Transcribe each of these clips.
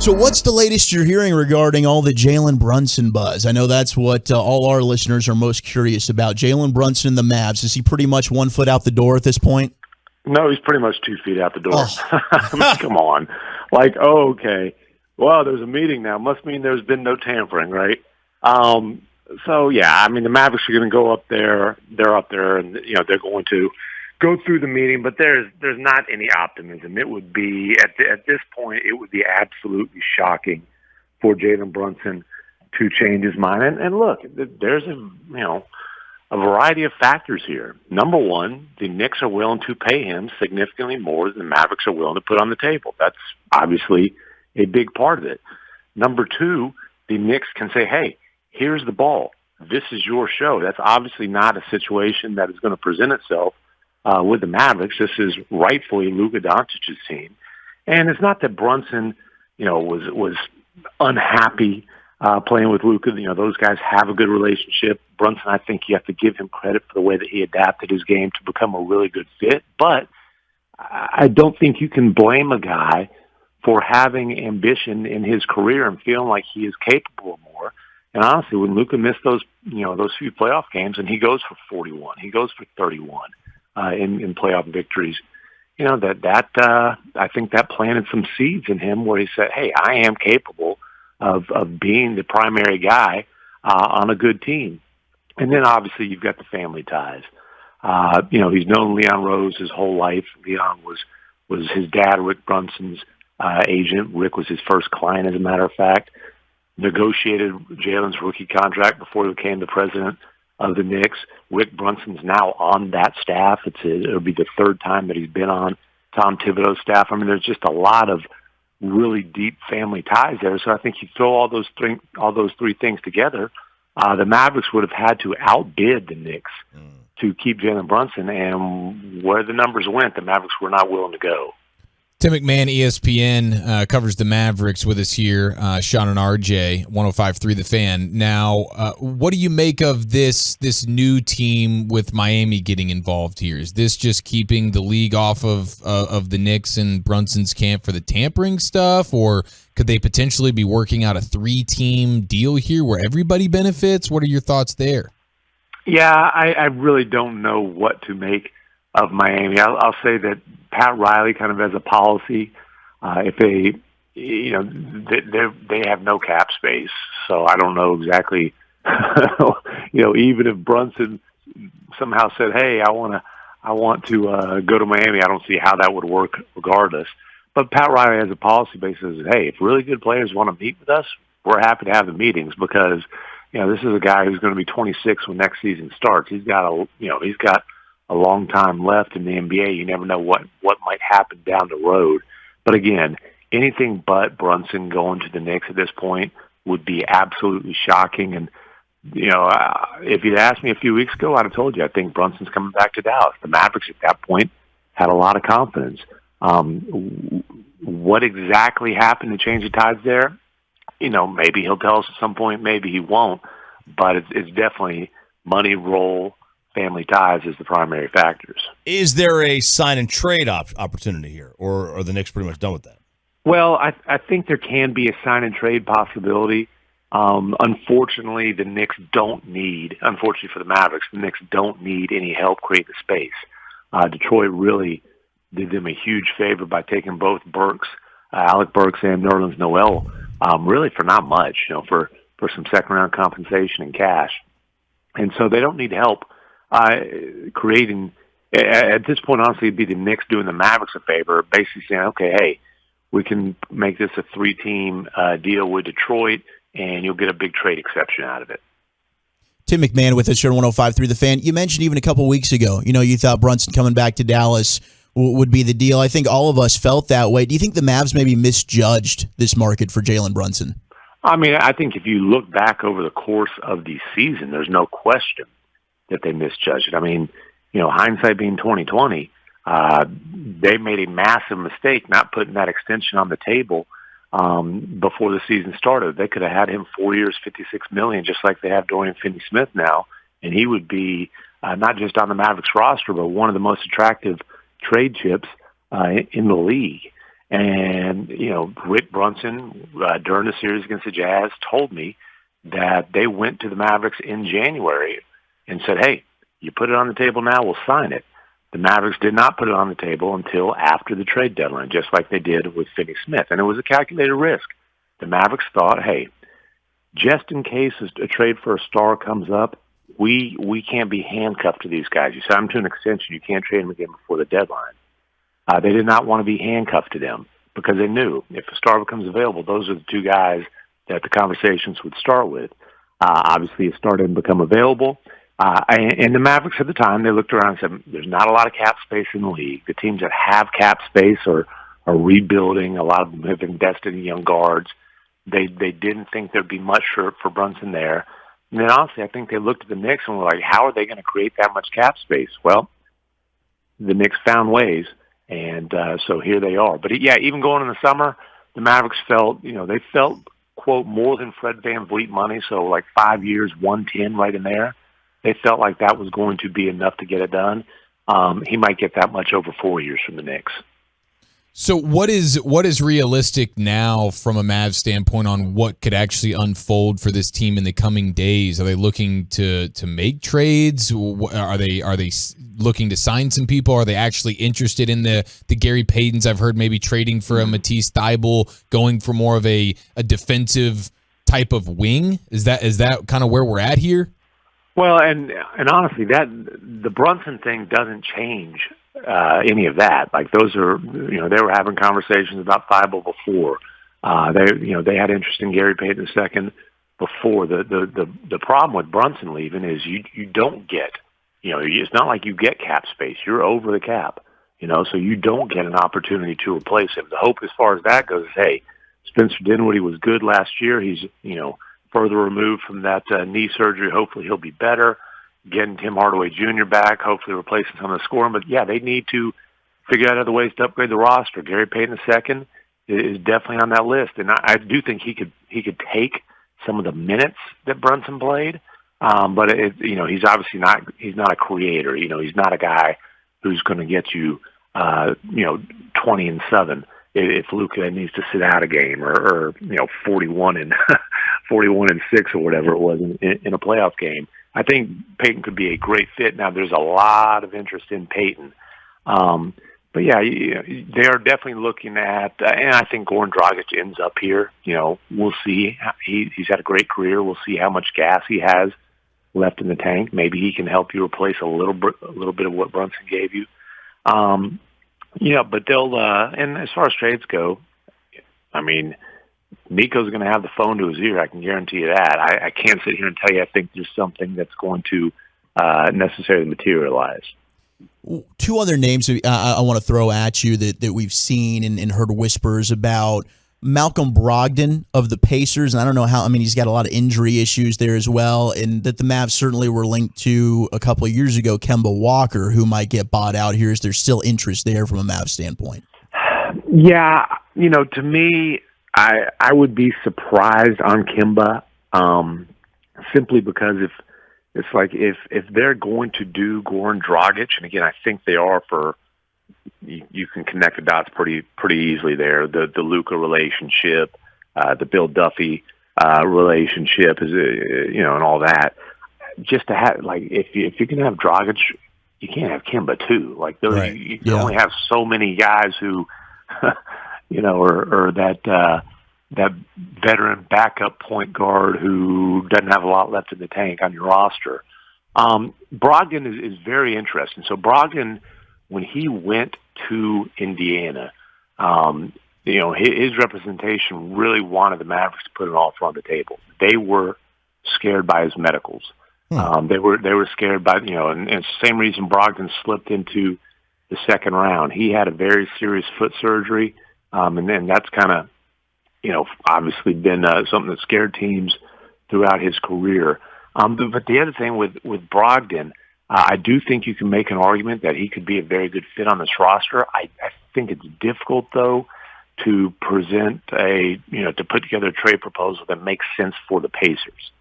So what's the latest you're hearing regarding all the Jalen Brunson buzz? I know that's what all our listeners are most curious about. Jalen Brunson and the Mavs, is he pretty much 1 foot out the door at this point? No, he's pretty much 2 feet out the door. Oh. Come on. Like, oh, okay. Well, there's a meeting now. Must mean there's been no tampering, right? So, yeah, I mean, the Mavericks are going to go up there. They're up there, and, they're going to go through the meeting, but there's not any optimism. It would be, at this point, it would be absolutely shocking for Jalen Brunson to change his mind. And look, there's a variety of factors here. Number one, the Knicks are willing to pay him significantly more than the Mavericks are willing to put on the table. That's obviously a big part of it. Number two, the Knicks can say, hey, here's the ball. This is your show. That's obviously not a situation that is going to present itself with the Mavericks. This is rightfully Luka Doncic's team. And it's not that Brunson, was unhappy playing with Luka. Those guys have a good relationship. Brunson, I think you have to give him credit for the way that he adapted his game to become a really good fit. But I don't think you can blame a guy for having ambition in his career and feeling like he is capable of more. And honestly, when Luka missed those few playoff games, and he goes for 41, he goes for 31 in playoff victories, I think that planted some seeds in him where he said, hey, I am capable of being the primary guy on a good team. And then obviously you've got the family ties. He's known Leon Rose his whole life. Leon was his dad, Rick Brunson's agent. Rick was his first client, as a matter of fact. Negotiated Jalen's rookie contract before he became the president of the Knicks. Rick Brunson's now on that staff. It'll be the third time that he's been on Tom Thibodeau's staff. I mean, there's just a lot of really deep family ties there. So I think you throw all those three things together, the Mavericks would have had to outbid the Knicks to keep Jalen Brunson. And where the numbers went, the Mavericks were not willing to go. Tim MacMahon, ESPN, covers the Mavericks with us here. Shan and RJ, 105.3 The Fan. Now, what do you make of this new team with Miami getting involved here? Is this just keeping the league off of the Knicks and Brunson's camp for the tampering stuff, or could they potentially be working out a 3-team deal here where everybody benefits? What are your thoughts there? Yeah, I really don't know what to make of Miami. I'll say that Pat Riley kind of has a policy. If they have no cap space, so I don't know exactly. Even if Brunson somehow said, "Hey, I want to go to Miami," I don't see how that would work regardless. But Pat Riley has a policy basis that, hey, if really good players want to meet with us, we're happy to have the meetings because this is a guy who's going to be 26 when next season starts. He's got a long time left in the NBA. You never know what might happen down the road. But again, anything but Brunson going to the Knicks at this point would be absolutely shocking. And, if you'd asked me a few weeks ago, I'd have told you I think Brunson's coming back to Dallas. The Mavericks at that point had a lot of confidence. What exactly happened to change the tides there? Maybe he'll tell us at some point, maybe he won't. But it's definitely money, role, family ties as the primary factors. Is there a sign and trade opportunity here, or are the Knicks pretty much done with that? Well, I think there can be a sign and trade possibility. Unfortunately, the Knicks don't need, unfortunately for the Mavericks, the Knicks don't need any help creating the space. Detroit really did them a huge favor by taking both Burks, Alec Burks and Nerlens Noel, really for not much, for some second-round compensation and cash. And so they don't need help creating, at this point, honestly, it'd be the Knicks doing the Mavericks a favor, basically saying, okay, hey, we can make this a 3-team deal with Detroit, and you'll get a big trade exception out of it. Tim MacMahon with us here on 105.3 The Fan. You mentioned even a couple weeks ago, you thought Brunson coming back to Dallas would be the deal. I think all of us felt that way. Do you think the Mavs maybe misjudged this market for Jalen Brunson? I mean, I think if you look back over the course of the season, there's no question that they misjudged it. I mean, hindsight being 20/20, they made a massive mistake not putting that extension on the table before the season started. They could have had him 4 years, $56 million, just like they have Dorian Finney-Smith now, and he would be not just on the Mavericks roster, but one of the most attractive trade chips in the league. And, Rick Brunson, during the series against the Jazz, told me that they went to the Mavericks in January and said, hey, you put it on the table now, we'll sign it. The Mavericks did not put it on the table until after the trade deadline, just like they did with Finney Smith. And it was a calculated risk. The Mavericks thought, hey, just in case a trade for a star comes up, we can't be handcuffed to these guys. You sign them to an extension. You can't trade them again before the deadline. They did not want to be handcuffed to them because they knew if a star becomes available, those are the two guys that the conversations would start with. Obviously, a star didn't become available. And the Mavericks at the time, they looked around and said, there's not a lot of cap space in the league. The teams that have cap space are rebuilding. A lot of them have invested in young guards. They didn't think there'd be much for Brunson there. And then honestly, I think they looked at the Knicks and were like, how are they going to create that much cap space? Well, the Knicks found ways. And so here they are. But, even going in the summer, the Mavericks felt, they felt, quote, more than Fred VanVleet money, so like 5 years, 110 right in there. They felt like that was going to be enough to get it done. He might get that much over 4 years from the Knicks. So what is realistic now from a Mavs standpoint on what could actually unfold for this team in the coming days? Are they looking to make trades? Are they looking to sign some people? Are they actually interested in the Gary Paytons? I've heard maybe trading for a Matisse Thybulle, going for more of a defensive type of wing. Is that kind of where we're at here? Well, and honestly, that the Brunson thing doesn't change any of that. Like those are, they were having conversations about Thybulle before. They had interest in Gary Payton II before. The problem with Brunson leaving is you don't get, it's not like you get cap space. You're over the cap, so you don't get an opportunity to replace him. The hope as far as that goes is, hey, Spencer Dinwiddie was good last year. He's, further removed from that knee surgery. Hopefully he'll be better. Getting Tim Hardaway Jr. back, hopefully replacing some of the scoring. But, they need to figure out other ways to upgrade the roster. Gary Payton II is definitely on that list. And I do think he could take some of the minutes that Brunson played. But, he's obviously he's not a creator. He's not a guy who's going to get you, 20 and 7 if Luka needs to sit out a game or 41 and 41 and 6 or whatever it was in a playoff game. I think Payton could be a great fit. Now, there's a lot of interest in Payton. But, they are definitely looking at, and I think Goran Dragic ends up here. We'll see. He's had a great career. We'll see how much gas he has left in the tank. Maybe he can help you replace a little bit of what Brunson gave you. But they'll, and as far as trades go, I mean, Nico's going to have the phone to his ear. I can guarantee you that. I can't sit here and tell you I think there's something that's going to necessarily materialize. Two other names I want to throw at you that we've seen and heard whispers about. Malcolm Brogdon of the Pacers, and I don't know how, he's got a lot of injury issues there as well, and that the Mavs certainly were linked to a couple of years ago, Kemba Walker, who might get bought out here. Is there still interest there from a Mavs standpoint? Yeah, to me, I would be surprised on Kemba, simply because if they're going to do Goran Dragic, and again, I think they are you can connect the dots pretty easily there. The Luka relationship, the Bill Duffy relationship is and all that. Just to have if you can have Dragic, you can't have Kemba too. Like those, right. You can only have so many guys who or that veteran backup point guard who doesn't have a lot left in the tank on your roster. Brogdon is very interesting. So Brogdon, when he went to Indiana, his representation really wanted the Mavericks to put an offer on the table. They were scared by his medicals. They were scared by, and it's the same reason Brogdon slipped into the second round. He had a very serious foot surgery, and then that's kind of, obviously been something that scared teams throughout his career. But the other thing with Brogdon, I do think you can make an argument that he could be a very good fit on this roster. I think it's difficult, though, to present to put together a trade proposal that makes sense for the Pacers.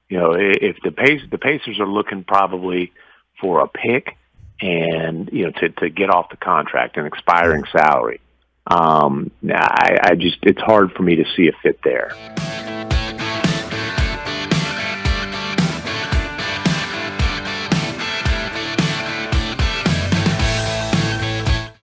If the Pacers are looking probably for a pick and, to get off the contract, an expiring salary. I just, it's hard for me to see a fit there.